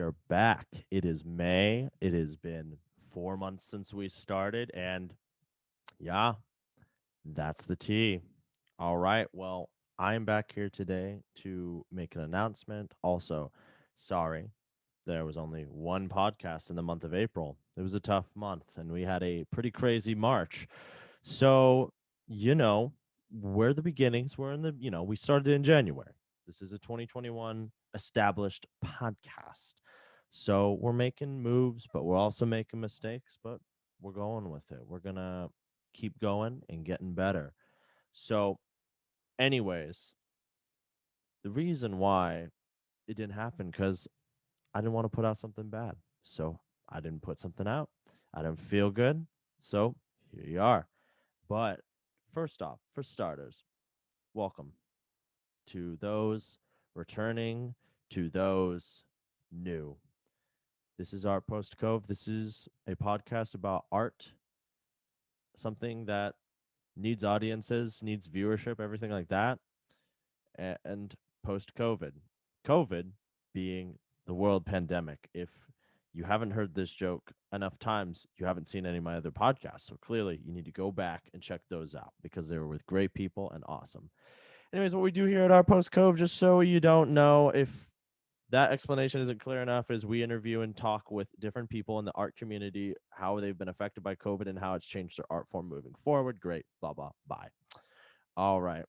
are back. It is May. It has been 4 months since we started, and yeah, that's the tea. All right. Well, I am back here today to make an announcement. Also, sorry, there was only one podcast in the month of April. It was a tough month, and we had a pretty crazy March. So, you know, we're the beginnings. We started in January. This is a 2021 established podcast. So we're making moves, but we're also making mistakes, but we're going with it. We're going to keep going and getting better. So, anyways, the reason why it didn't happen because I didn't want to put out something bad. So I didn't put something out. I didn't feel good. So here you are. But first off, for starters, welcome to those returning, to those new. This is Art Post Cove. This is a podcast about art, something that needs audiences, needs viewership, everything like that. And post COVID, COVID being the world pandemic. If you haven't heard this joke enough times, you haven't seen any of my other podcasts. So clearly, you need to go back and check those out because they were with great people and awesome. Anyways, what we do here at our Post Cove, just so you don't know if that explanation isn't clear enough, is we interview and talk with different people in the art community, how they've been affected by COVID and how it's changed their art form moving forward. Great, blah, blah, bye. All right.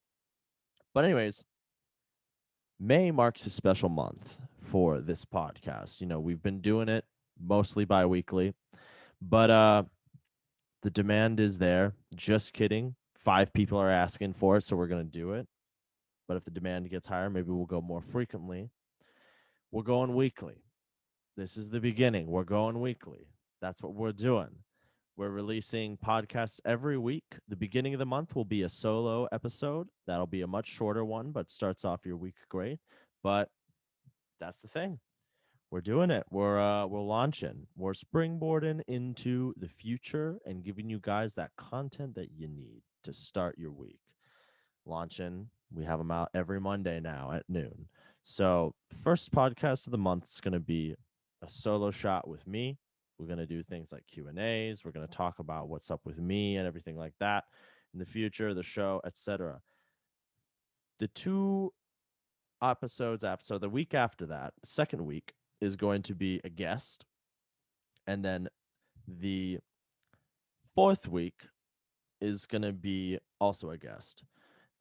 But, anyways, May marks a special month for this podcast. We've been doing it mostly bi-weekly, but the demand is there. Just kidding. 5 people are asking for it, so we're going to do it. But if the demand gets higher, maybe we'll go more frequently. We're going weekly. This is the beginning. We're going weekly. That's what we're doing. We're releasing podcasts every week. The beginning of the month will be a solo episode. That'll be a much shorter one, but starts off your week great. But that's the thing. We're doing it. We're launching. We're springboarding into the future and giving you guys that content that you need to start your week. Launching. We have them out every Monday now at noon. So, first podcast of the month is going to be a solo shot with me. We're going to do things like Q&As. We're going to talk about what's up with me and everything like that in the future, the show, etc. The 2 episodes after, so the week after that, second week, is going to be a guest. And then the 4th week is going to be also a guest.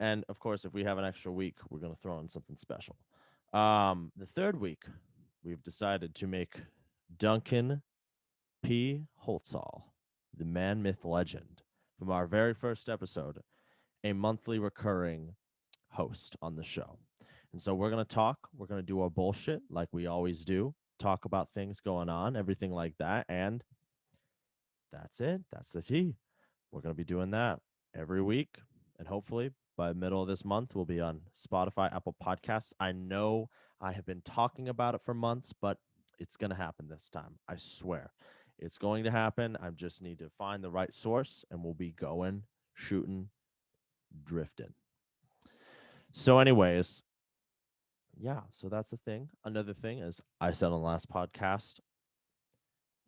And of course, if we have an extra week, we're going to throw in something special. The 3rd week, we've decided to make Duncan P. Holtzall, the man, myth, legend, from our very first episode, a monthly recurring host on the show. And so we're going to talk. We're going to do our bullshit like we always do, talk about things going on, everything like that. And that's it. That's the tea. We're going to be doing that every week. And hopefully by the middle of this month, we'll be on Spotify, Apple Podcasts. I know I have been talking about it for months, but it's going to happen this time. I swear. It's going to happen. I just need to find the right source, and we'll be going, shooting, drifting. So, anyways, yeah, so that's the thing. Another thing is I said on the last podcast,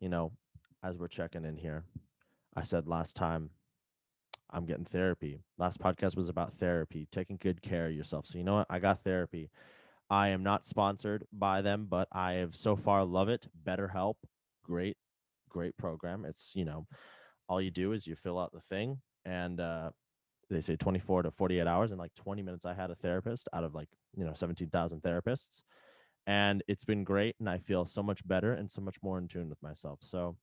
as we're checking in here, I said last time I'm getting therapy. Last podcast was about therapy, taking good care of yourself. So you know what? I got therapy. I am not sponsored by them, but I have so far love it. BetterHelp, great, great program. It's, all you do is you fill out the thing and they say 24 to 48 hours. In like 20 minutes, I had a therapist out of 17,000 therapists. And it's been great. And I feel so much better and so much more in tune with myself. So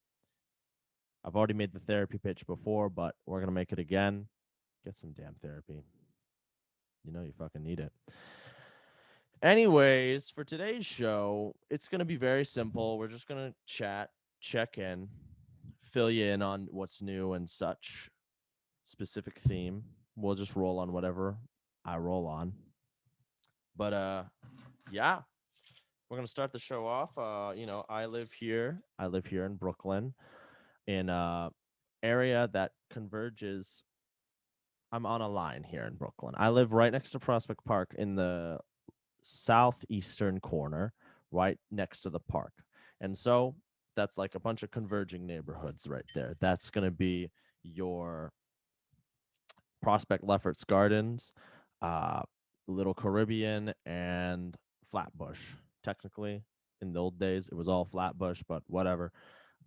I've already made the therapy pitch before, but we're going to make it again. Get some damn therapy. You fucking need it. Anyways, for today's show, it's going to be very simple. We're just going to chat, check in, fill you in on what's new and such. Specific theme. We'll just roll on whatever I roll on. But yeah, we're gonna start the show off. I live here. I live here in Brooklyn, in a area that converges. I'm on a line here in Brooklyn. I live right next to Prospect Park in the southeastern corner, right next to the park. And so that's like a bunch of converging neighborhoods right there. That's going to be your Prospect Lefferts Gardens, uh, Little Caribbean, and Flatbush. Technically, in the old days, it was all Flatbush, but whatever.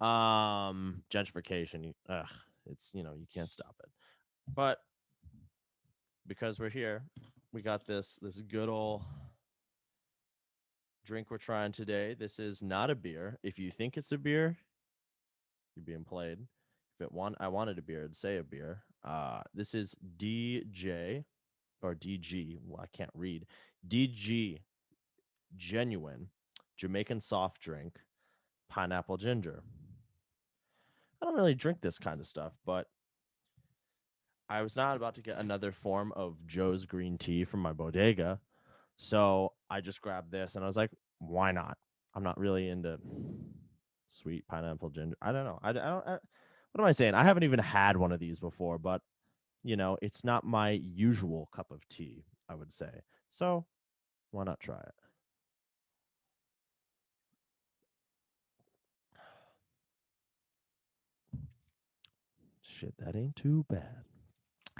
Gentrification, it's you can't stop it. But because we're here, we got this good old drink we're trying today. This is not a beer. If you think it's a beer, you're being played. I wanted a beer, I'd say a beer. This is DJ or DG. Well, I can't read. DG Genuine Jamaican soft drink, pineapple ginger. I don't really drink this kind of stuff, but I was not about to get another form of Joe's green tea from my bodega. So I just grabbed this and I was like, why not? I'm not really into sweet pineapple ginger. I don't know. What am I saying? I haven't even had one of these before, but it's not my usual cup of tea, I would say. So why not try it? Shit, that ain't too bad.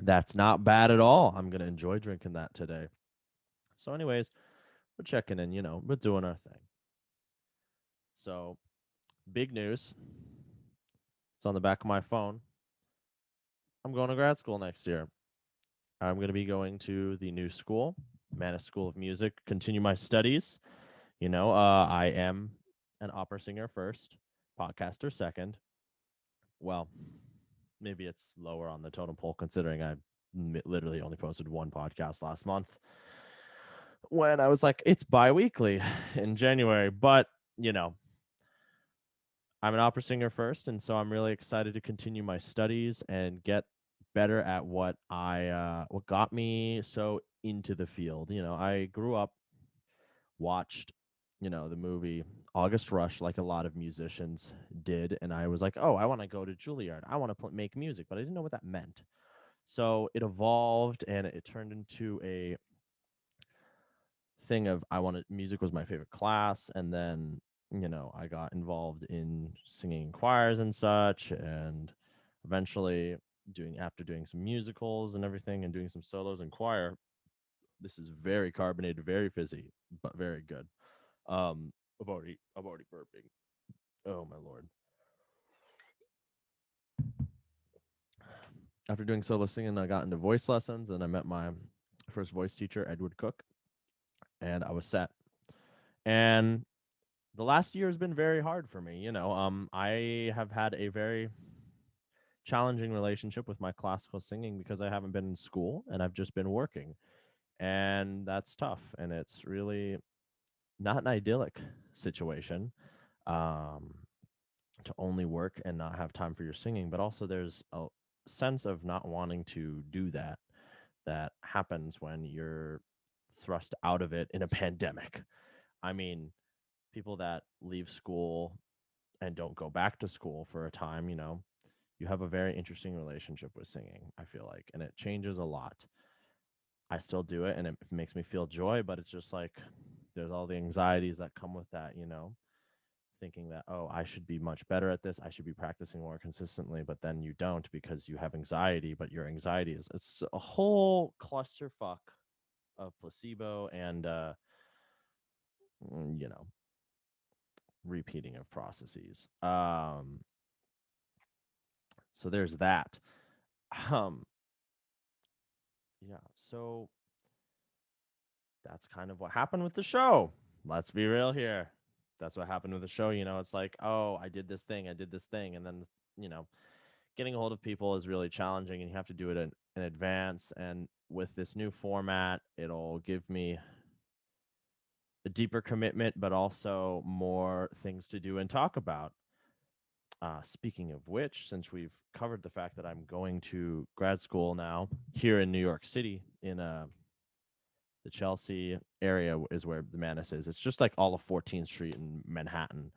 That's not bad at all. I'm going to enjoy drinking that today. So, anyways, we're checking in, we're doing our thing. So, big news. It's on the back of my phone. I'm going to grad school next year. I'm going to be going to the new school, Mannes School of Music, continue my studies. I am an opera singer first, podcaster second. Well, maybe it's lower on the totem pole considering I literally only posted one podcast last month when I was like, it's bi-weekly in January. But, I'm an opera singer first, and so I'm really excited to continue my studies and get better at what got me so into the field. I grew up, watched, the movie August Rush like a lot of musicians did, and I was like, oh, I want to go to Juilliard. I want to make music, but I didn't know what that meant. So it evolved and it turned into a thing of I wanted music was my favorite class, and then I got involved in singing in choirs and such, and eventually doing some musicals and everything and doing some solos in choir. This is very carbonated, very fizzy, but very good. I'm already burping. Oh my lord. After doing solo singing, I got into voice lessons and I met my first voice teacher, Edward Cook, and I was set. And the last year has been very hard for me. I have had a very challenging relationship with my classical singing because I haven't been in school and I've just been working. And that's tough. And it's really not an idyllic situation to only work and not have time for your singing. But also, there's a sense of not wanting to do that happens when you're thrust out of it in a pandemic. I mean, people that leave school and don't go back to school for a time, you have a very interesting relationship with singing, I feel like, and it changes a lot. I still do it and it makes me feel joy, but it's just like there's all the anxieties that come with that, thinking that, oh, I should be much better at this. I should be practicing more consistently, but then you don't because you have anxiety, but your anxiety it's a whole clusterfuck of placebo and you know, repeating of processes. So there's that. Um yeah, so that's kind of what happened with the show. Let's be real here. That's what happened with the show. It's like, oh, I did this thing, and then you know, getting a hold of people is really challenging, and you have to do it in advance. And with this new format, it'll give me a deeper commitment, but also more things to do and talk about. Speaking of which, since we've covered the fact that I'm going to grad school now here in New York City in the Chelsea area is where the Mannes is. It's just like all of 14th Street in Manhattan,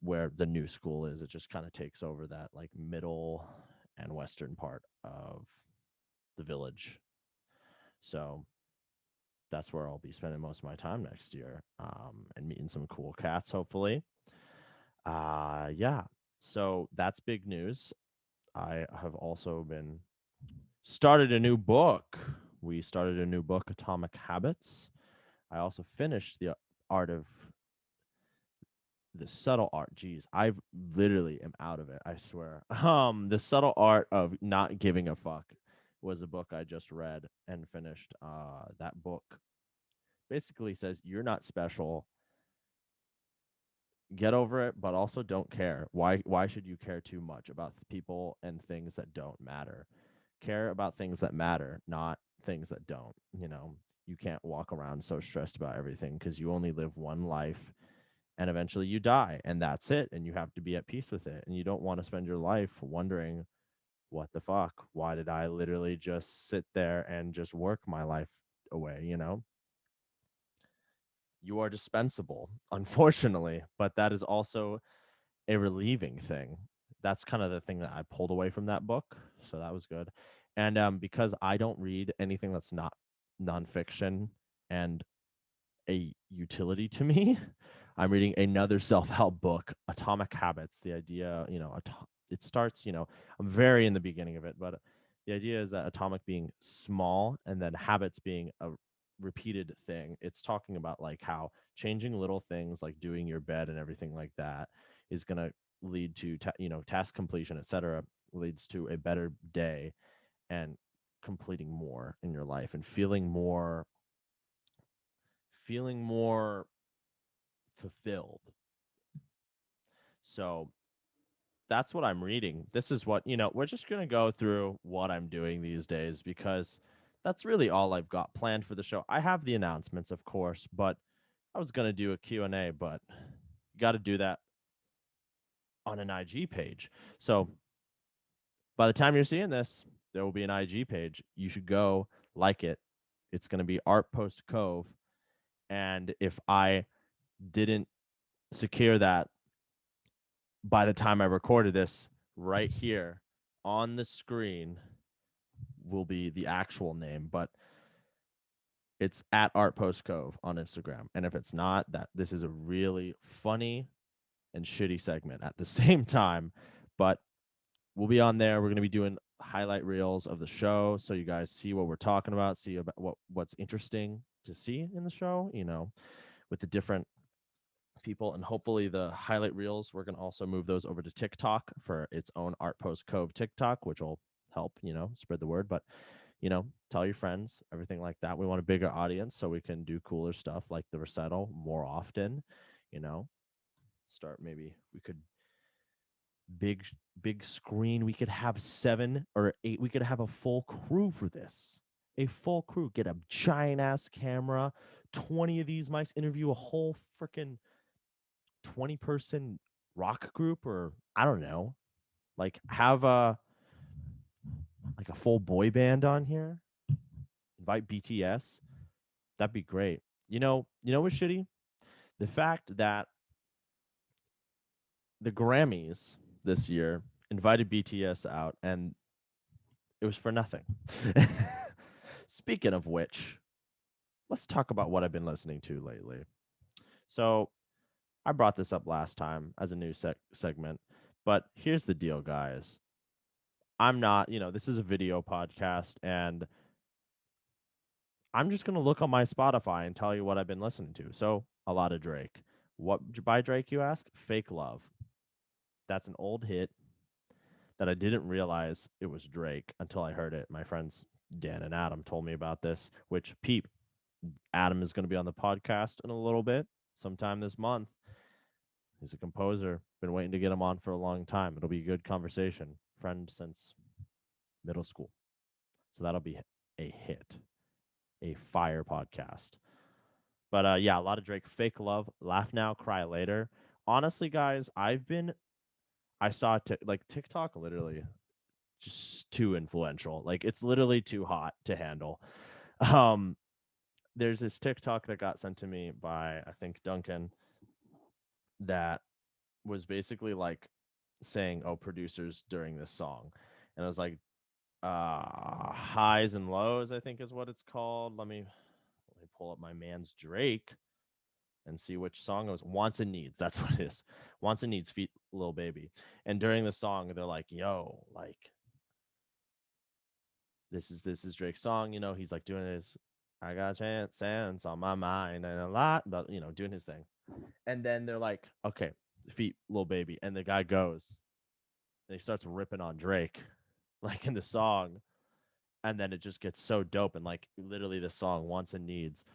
where the new school is. It just kind of takes over that like middle and western part of the village. So that's where I'll be spending most of my time next year, and meeting some cool cats, hopefully. Yeah. So that's big news. I have also been started a new book. We started a new book, Atomic Habits. I also finished the art of the subtle art. Geez, I literally am out of it. I swear. The subtle art of not giving a fuck was a book I just read and finished. That book basically says you're not special. Get over it, but also don't care. Why should you care too much about people and things that don't matter? Care about things that matter, not things that don't. You can't walk around so stressed about everything because you only live one life and eventually you die and that's it, and you have to be at peace with it, and you don't want to spend your life wondering what the fuck, why did I literally just sit there and just work my life away. You are dispensable, unfortunately, but that is also a relieving thing. That's kind of the thing that I pulled away from that book. So that was good. And because I don't read anything that's not nonfiction and a utility to me, I'm reading another self-help book, Atomic Habits. The idea, it starts, I'm very in the beginning of it, but the idea is that atomic being small and then habits being a repeated thing. It's talking about like how changing little things like doing your bed and everything like that is going to lead to task completion, etc., leads to a better day and completing more in your life and feeling more fulfilled. So that's what I'm reading. This is what, we're just going to go through what I'm doing these days because that's really all I've got planned for the show. I have the announcements, of course, but I was going to do a Q&A, but you got to do that on an IG page. So by the time you're seeing this, there will be an IG page. You should go like it. It's going to be Art Post Cove. And if I didn't secure that by the time I recorded this, right here on the screen will be the actual name, but it's at Art Post Cove on Instagram. And if it's not, that this is a really funny and shitty segment at the same time. But we'll be on there. We're going to be doing highlight reels of the show so you guys see what we're talking about, see about what's interesting to see in the show, with the different people. And hopefully the highlight reels, we're going to also move those over to TikTok for its own Art Post Cove TikTok, which will help, spread the word. But tell your friends, everything like that. We want a bigger audience so we can do cooler stuff like the recital more often, you know. Start maybe we could big big screen. We could have 7 or 8. We could have a full crew for this. A full crew. Get a giant ass camera, 20 of these mics, interview a whole freaking 20-person rock group, or I don't know. Like have a full boy band on here. Invite BTS. That'd be great. You know what's shitty? The fact that the Grammys this year invited BTS out and it was for nothing. Speaking of which, let's talk about what I've been listening to lately. So, I brought this up last time as a new segment, but here's the deal, guys. I'm not, this is a video podcast, and I'm just going to look on my Spotify and tell you what I've been listening to. So, a lot of Drake. What by Drake, you ask? Fake Love. That's an old hit that I didn't realize it was Drake until I heard it. My friends Dan and Adam told me about this, which peep, Adam is going to be on the podcast in a little bit, sometime this month. He's a composer. Been waiting to get him on for a long time. It'll be a good conversation. Friend since middle school. So that'll be a hit, a fire podcast. But yeah, a lot of Drake. Fake Love, Laugh Now, Cry Later. Honestly, guys, I saw like TikTok literally just too influential. Like it's literally too hot to handle. Um, there's this TikTok that got sent to me by I think Duncan that was basically like saying, "Oh, producers during this song," and I was like, "Highs and lows," I think is what it's called. Let me pull up my man's Drake and see which song it was. Wants and Needs. That's what it is. Wants and Needs feat Lil Baby. And during the song, they're like, "Yo, like this is Drake's song." You know, he's like doing his, "I got chance on my mind and a lot," but you know, doing his thing. And then they're like, "Okay, feat Lil Baby," and the guy goes and he starts ripping on Drake, like in the song, and then it just gets so dope. And like literally, the song Wants and Needs,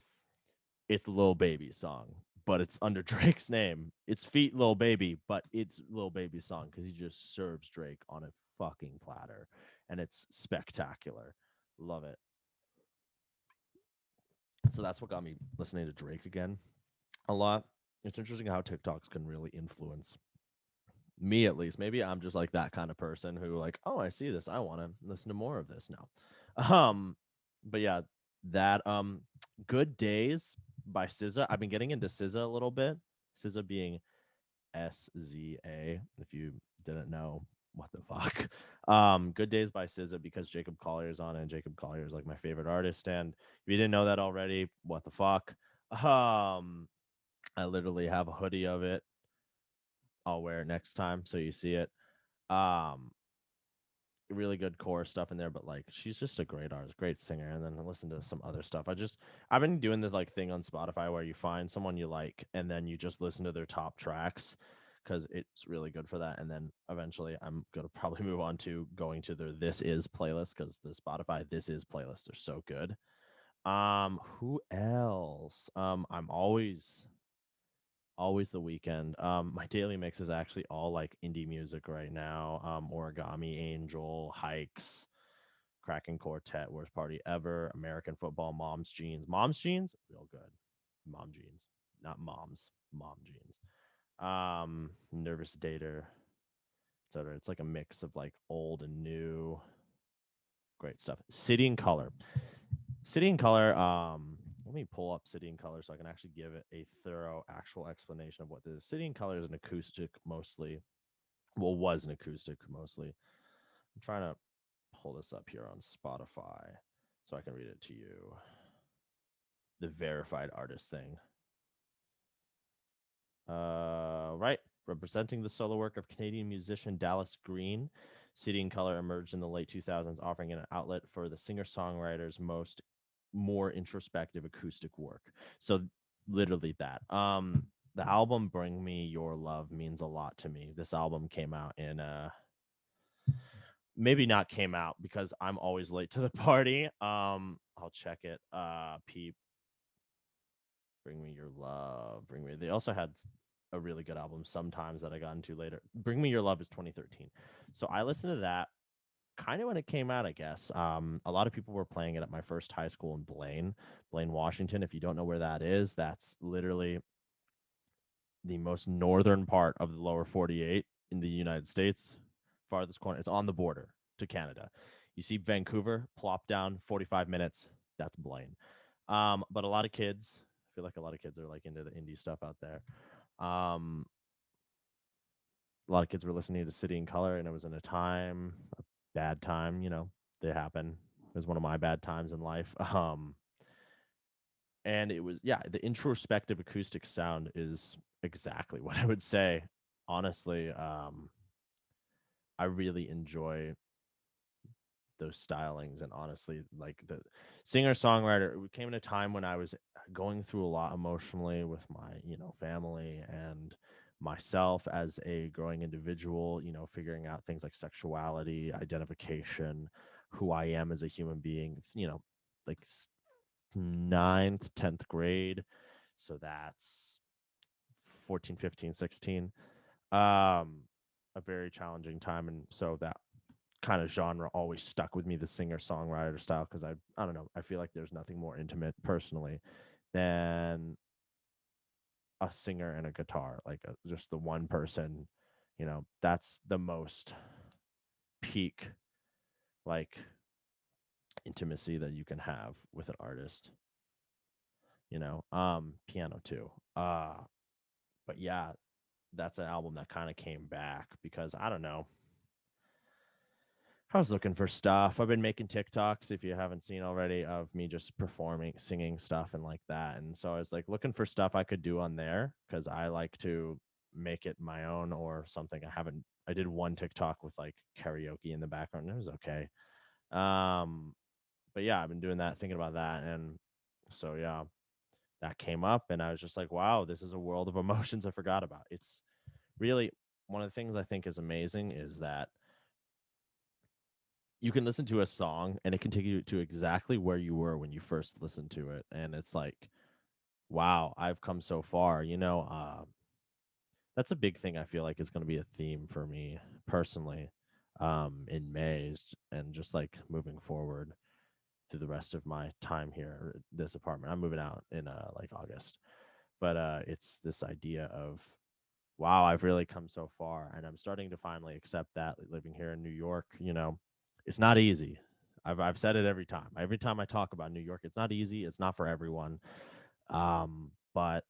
it's Lil Baby song, but it's under Drake's name. It's feat Lil Baby, but it's Lil Baby song because he just serves Drake on a fucking platter, and it's spectacular. Love it. So that's what got me listening to Drake again a lot. It's interesting how TikToks can really influence me, at least. Maybe I'm just like that kind of person who like, oh, I see this, I want to listen to more of this now. But yeah, that Good Days by SZA. I've been getting into SZA a little bit. SZA being SZA, if you didn't know, what the fuck. Good Days by SZA, because Jacob Collier is on it, and Jacob Collier is like my favorite artist. And if you didn't know that already, what the fuck. I literally have a hoodie of it. I'll wear it next time so you see it. Um, really good core stuff in there, but like she's just a great artist, great singer. And then listen to some other stuff. I've been doing this like thing on Spotify where you find someone you like and then you just listen to their top tracks because it's really good for that. And then eventually I'm gonna probably move on to going to their This Is playlist, because the Spotify This Is playlists are so good. Who else? I'm always The Weekend. My daily mix is actually all like indie music right now. Origami Angel, Hikes, Kraken Quartet, Worst Party Ever, American Football, Mom's Jeans. Mom's Jeans, real good. Mom Jeans, not moms, Mom Jeans. Nervous Dater, etc. It's like a mix of like old and new. Great stuff. City and Color. City and Color. Let me pull up City and Color so I can actually give it a thorough actual explanation of what this is. City and Color is an acoustic mostly. Well, was an acoustic mostly. I'm trying to pull this up here on Spotify so I can read it to you. The verified artist thing. Right. Representing the solo work of Canadian musician Dallas Green, City and Color emerged in the late 2000s, offering an outlet for the singer-songwriter's more introspective acoustic work. So literally that. The album Bring Me Your Love means a lot to me. This album came out in maybe not came out because I'm always late to the party. I'll check it. Peep, Bring Me Your Love. Bring Me. They also had a really good album sometimes that I got into later. Bring Me Your Love is 2013. So I listened to that kind of when it came out, I guess. A lot of people were playing it at my first high school in Blaine, Washington. If you don't know where that is, that's literally the most northern part of the lower 48 in the United States, farthest corner. It's on the border to Canada. You see Vancouver, plop down 45 minutes. That's Blaine. But a lot of kids, I feel like a lot of kids are like into the indie stuff out there. Um, a lot of kids were listening to City and Color, and it was in a bad time, they happen. It was one of my bad times in life. And it was, yeah, the introspective acoustic sound is exactly what I would say. Honestly, I really enjoy those stylings, and honestly, like the singer songwriter, it came in a time when I was going through a lot emotionally with my family and myself as a growing individual, figuring out things like sexuality, identification, who I am as a human being, like ninth, 10th grade. So that's 14, 15, 16. A very challenging time. And so that kind of genre always stuck with me, the singer songwriter style, because I don't know, I feel like there's nothing more intimate personally than a singer and a guitar, like just the one person, that's the most peak like intimacy that you can have with an artist, piano too. But yeah, that's an album that kind of came back because I don't know, I was looking for stuff. I've been making TikToks, if you haven't seen already, of me just performing, singing stuff and like that. And so I was like looking for stuff I could do on there because I like to make it my own or something. I did one TikTok with like karaoke in the background. And it was okay. Um, but yeah, I've been doing that, thinking about that. And so, yeah, that came up and I was just like, wow, this is a world of emotions I forgot about. It's really one of the things I think is amazing is that you can listen to a song and it can take you to exactly where you were when you first listened to it. And it's like, wow, I've come so far. That's a big thing I feel like is going to be a theme for me personally in May and just like moving forward through the rest of my time here, this apartment. I'm moving out in like August. But it's this idea of, wow, I've really come so far. And I'm starting to finally accept that living here in New York, it's not easy. I've said it every time. Every time I talk about New York, it's not easy. It's not for everyone. But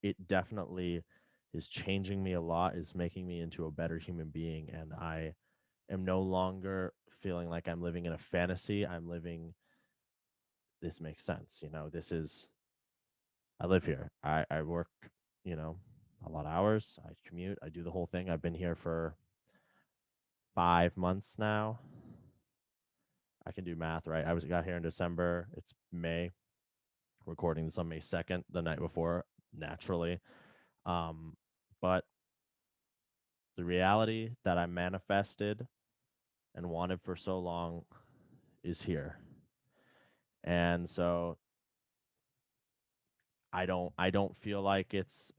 it definitely is changing me a lot, is making me into a better human being. And I am no longer feeling like I'm living in a fantasy. I'm living, this makes sense. I live here. I work, you know, a lot of hours. I commute. I do the whole thing. I've been here for 5 months now. I can do math, right? Got here in December. It's May. Recording this on May 2nd, the night before, naturally. But the reality that I manifested and wanted for so long is here. And so I don't feel like it's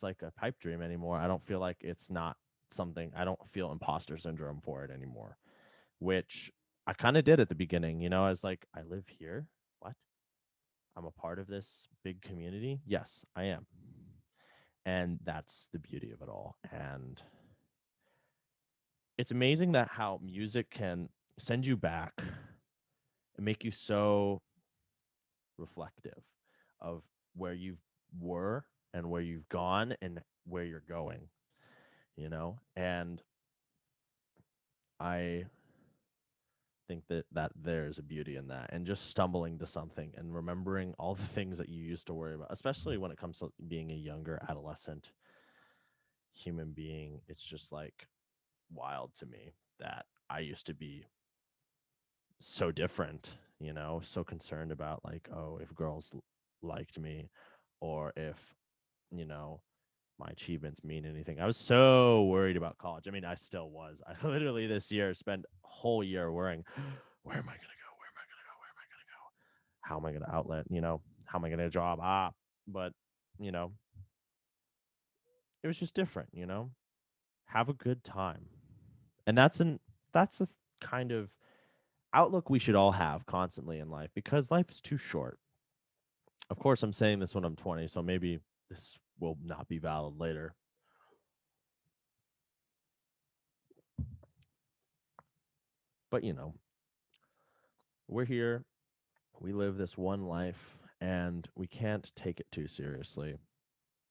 like a pipe dream anymore. I don't feel like it's not something. I don't feel imposter syndrome for it anymore, which I kind of did at the beginning. I was like, I live here. What? I'm a part of this big community. Yes, I am. And that's the beauty of it all. And it's amazing that how music can send you back and make you so reflective of where you were and where you've gone and where you're going, and I think that there's a beauty in that, and just stumbling to something and remembering all the things that you used to worry about, especially when it comes to being a younger adolescent human being. It's just like wild to me that I used to be so different, so concerned about like, oh, if girls liked me or if, you know, my achievements mean anything. I was so worried about college. I mean, I still was. I literally this year spent a whole year worrying, where am I going to go? Where am I going to go? Where am I going to go? How am I going to outlet, how am I going to job? But, you know, it was just different, have a good time. And that's a kind of outlook we should all have constantly in life because life is too short. Of course, I'm saying this when I'm 20, so maybe this will not be valid later. But, we're here, we live this one life, and we can't take it too seriously.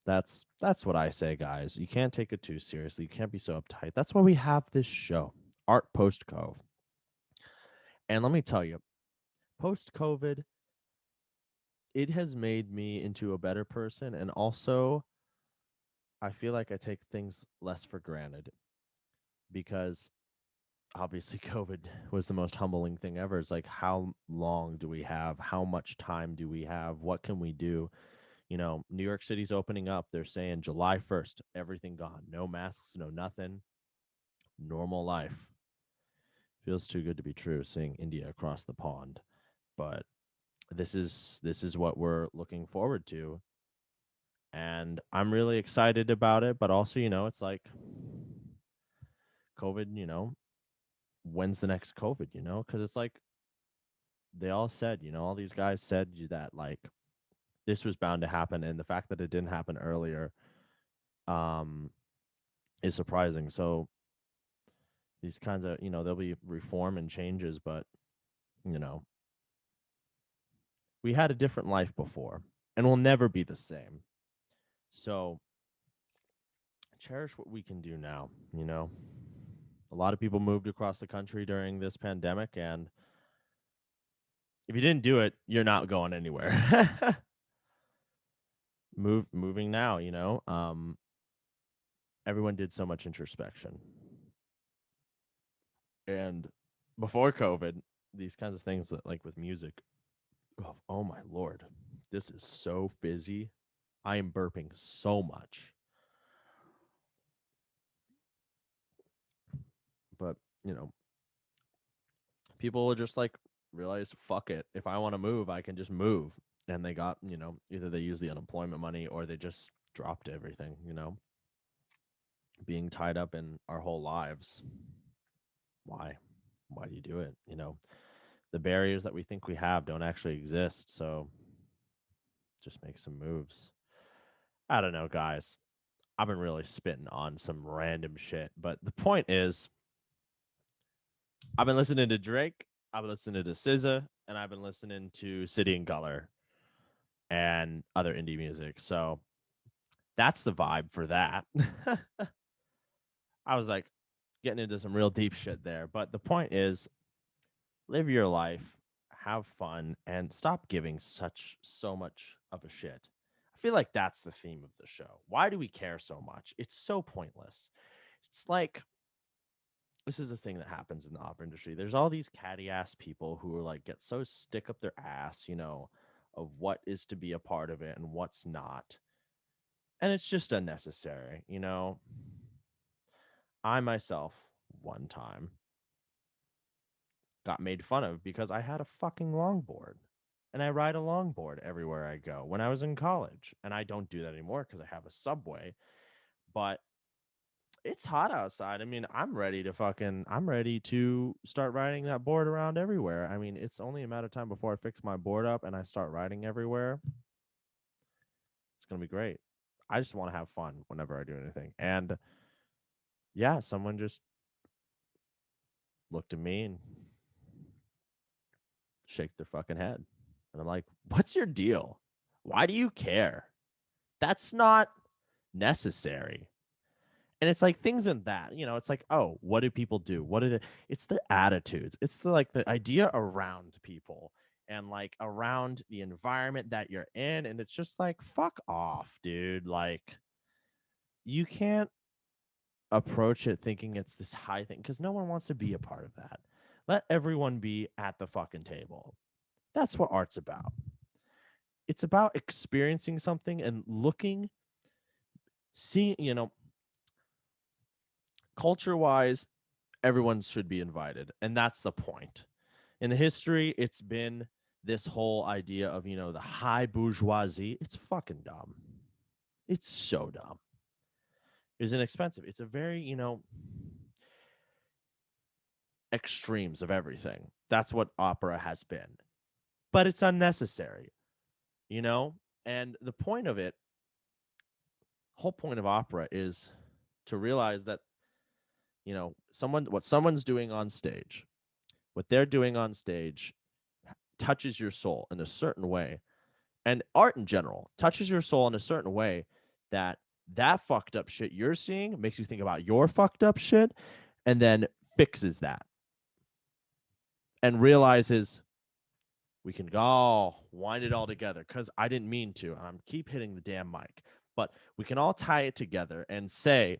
That's what I say, guys. You can't take it too seriously. You can't be so uptight. That's why we have this show, Art Post Cove. And let me tell you, post COVID, it has made me into a better person, and also I feel like I take things less for granted because obviously COVID was the most humbling thing ever. It's like, how long do we have? How much time do we have? What can we do? New York City's opening up. They're saying July 1st, everything gone. No masks, no nothing. Normal life. Feels too good to be true seeing India across the pond. But this is what we're looking forward to. And I'm really excited about it, but also, it's like COVID, when's the next COVID, because it's like they all said, all these guys said that like this was bound to happen. And the fact that it didn't happen earlier um, is surprising. So these kinds of, there'll be reform and changes, but, you know, we had a different life before and we'll never be the same. So cherish what we can do now, A lot of people moved across the country during this pandemic, and if you didn't do it, you're not going anywhere. Moving now, everyone did so much introspection. And before COVID, these kinds of things that, like with music, oh my lord, this is so fizzy. I am burping so much. But, people will just like realize, fuck it. If I want to move, I can just move. And they got, either they use the unemployment money or they just dropped everything, being tied up in our whole lives. Why? Why do you do it? The barriers that we think we have don't actually exist. So just make some moves. I don't know, guys. I've been really spitting on some random shit. But the point is, I've been listening to Drake, I've been listening to SZA, and I've been listening to City and Guller and other indie music. So that's the vibe for that. I was like getting into some real deep shit there. But the point is, live your life, have fun, and stop giving so much of a shit. I feel like that's the theme of the show. Why do we care so much? It's so pointless. It's like, this is a thing that happens in the opera industry. There's all these catty ass people who are like get so stick up their ass, of what is to be a part of it and what's not. And it's just unnecessary, I myself one time got made fun of because I had a fucking longboard. And I ride a longboard everywhere I go when I was in college. And I don't do that anymore because I have a Subway. But it's hot outside. I mean, I'm ready to start riding that board around everywhere. I mean, it's only a matter of time before I fix my board up and I start riding everywhere. It's going to be great. I just want to have fun whenever I do anything. And yeah, someone just looked at me and shake their fucking head. And I'm like, what's your deal? Why do you care? That's not necessary. And it's like things in that, it's like, oh, what do people do? It's the attitudes. It's the idea around people and like around the environment that you're in. And it's just like, fuck off, dude. Like, you can't approach it thinking it's this high thing because no one wants to be a part of that. Let everyone be at the fucking table. That's what art's about. It's about experiencing something and seeing, culture wise, everyone should be invited. And that's the point. In the history, it's been this whole idea of, the high bourgeoisie. It's fucking dumb. It's so dumb. It's inexpensive. It's a very, extremes of everything. That's what opera has been. But it's unnecessary, And the point of it, whole point of opera is to realize that, what someone's doing on stage, what they're doing on stage touches your soul in a certain way. And art in general touches your soul in a certain way that fucked up shit you're seeing makes you think about your fucked up shit and then fixes that and realizes we can go wind it all together because I didn't mean to. And I'm keep hitting the damn mic, but we can all tie it together and say,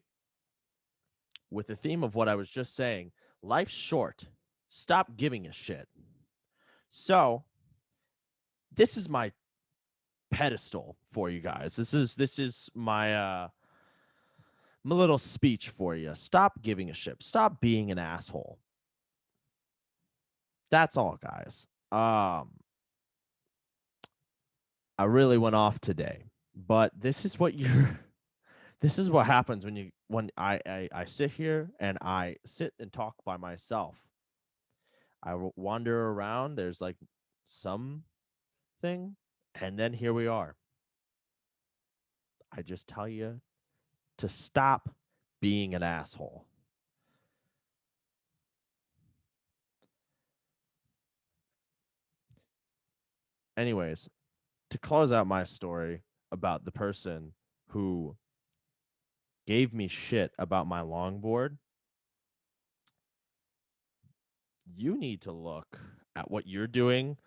with the theme of what I was just saying, life's short. Stop giving a shit. So this is my pedestal for you guys. This is my little speech for you. Stop giving a shit. Stop being an asshole. That's all, guys. I really went off today, but this is what this is what happens when I sit here and I sit and talk by myself. I wander around. There's like some thing, and then here we are. I just tell you to stop being an asshole. Anyways, to close out my story about the person who gave me shit about my longboard, you need to look at what you're doing.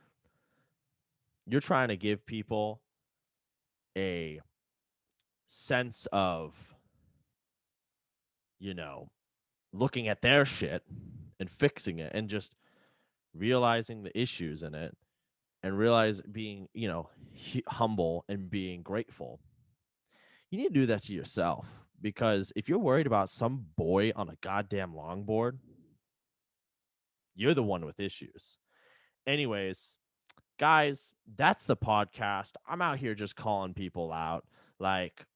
You're trying to give people a sense of, looking at their shit and fixing it and just realizing the issues in it and realize being, humble and being grateful. You need to do that to yourself, because if you're worried about some boy on a goddamn longboard, you're the one with issues. Anyways, guys, that's the podcast. I'm out here just calling people out. Like,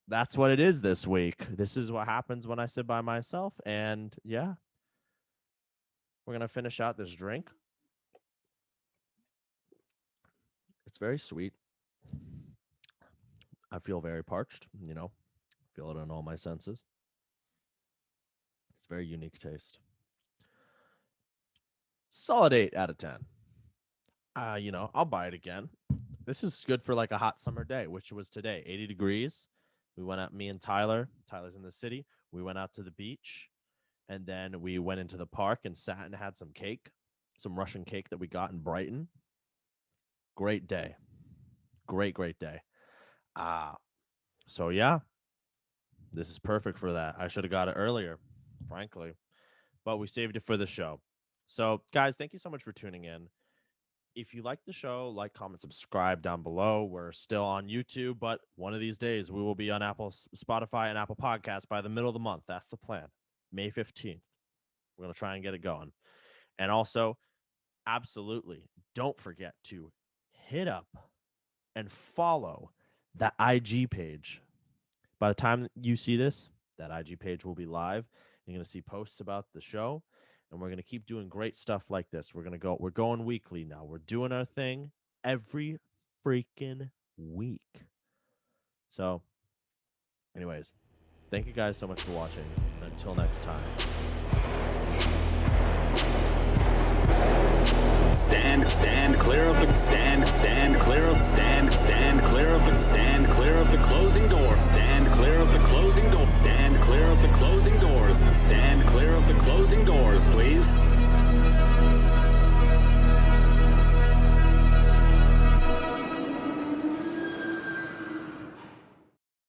that's what it is this week. This is what happens when I sit by myself. And yeah, we're going to finish out this drink. It's very sweet. I feel very parched, feel it in all my senses. It's very unique taste. Solid 8 out of 10. I'll buy it again. This is good for like a hot summer day, which was today, 80 degrees. We went out, me and Tyler. Tyler's in the city. We went out to the beach, and then we went into the park and sat and had some cake, some Russian cake that we got in Brighton. Great day. Great day. So yeah, this is perfect for that. I should have got it earlier, frankly, but we saved it for the show. So guys, thank you so much for tuning in. If you like the show, like, comment, subscribe down below. We're still on YouTube, but one of these days we will be on Apple, Spotify, and Apple Podcasts by the middle of the month. That's the plan. May 15th. We're going to try and get it going. And also, absolutely, don't forget to hit up and follow that IG page. By the time you see this, that IG page will be live. You're going to see posts about the show. And we're going to keep doing great stuff like this. We're going weekly now. We're doing our thing every freaking week. So, anyways, thank you guys so much for watching. Until next time. Stand clear of the closing door. Stand clear of